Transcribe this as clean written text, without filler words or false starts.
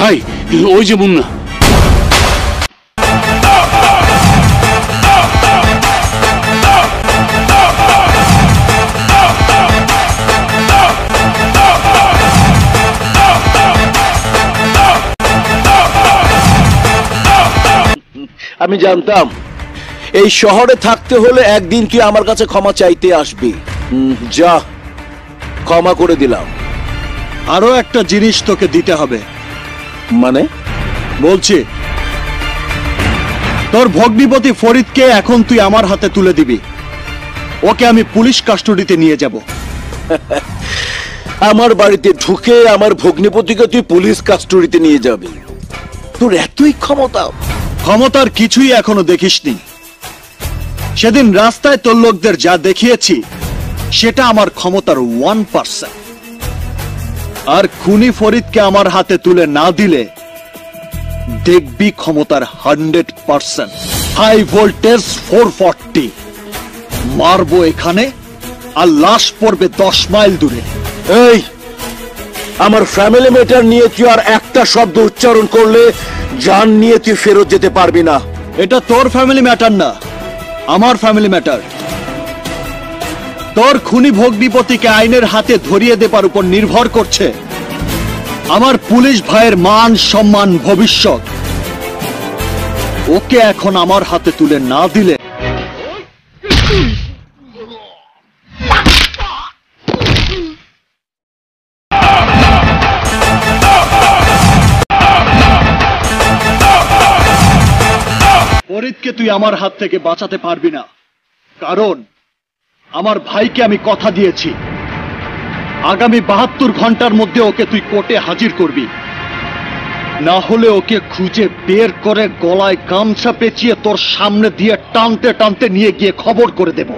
ভাই ওই যে মুন্না। আমি জানতাম এই শহরে থাকতে হলে একদিন তুই আমার কাছে ক্ষমা চাইতে আসবি। যা, ক্ষমা করে দিলাম। আরো একটা জিনিস তোকে দিতে হবে। মানে? বলছি, তোর ভগ্নিপতি ফরিদকে এখন তুই আমার হাতে তুলে দিবি। ওকে আমি পুলিশ কাস্টডিতে নিয়ে যাব। আমার বাড়িতে ঢুকে আমার ভগ্নিপতিকে তুই পুলিশ কাস্টডিতে নিয়ে যাবি? তোর এতই ক্ষমতা? ক্ষমতার কিছুই এখনো দেখিসনি। সেদিন রাস্তায় তোর লোকদের যা দেখিয়েছি সেটা আমার ক্ষমতার 1%। আর খুনি ফরিদকে আমার হাতে তুলে না দিলে দেখবি ক্ষমতার 100%। হাই ভোল্টেজ 440 মারবো এখানে, আর লাশ পড়বে 10 মাইল দূরে। এই, আমার ফ্যামিলি ম্যাটার নিয়ে তুই আর একটা শব্দ উচ্চারণ করলে জান নিয়ে তুই ফেরত যেতে পারবি না। এটা তোর ফ্যামিলি ম্যাটার না, আমার ফ্যামিলি ম্যাটার। তোর খুনি ভগ্নিপতিকে আইনের হাতে ধরিয়ে দেবার উপর নির্ভর করছে আমার পুলিশ ভাইয়ের মান সম্মান ভবিষ্যৎ। ওকে এখন আমার হাতে তুলে না দিলে ফরিদকে তুই আমার হাত থেকে বাঁচাতে পারবি না। কারণ আমার ভাইকে আমি কথা দিয়েছি আগামী 72 ঘন্টার মধ্যে ওকে তুই কোর্টে হাজির করবি। না হলে ওকে খুঁজে বের করে গলায় গামছা পেঁচিয়ে তোর সামনে দিয়ে টানতে টানতে নিয়ে গিয়ে খবর করে দেব।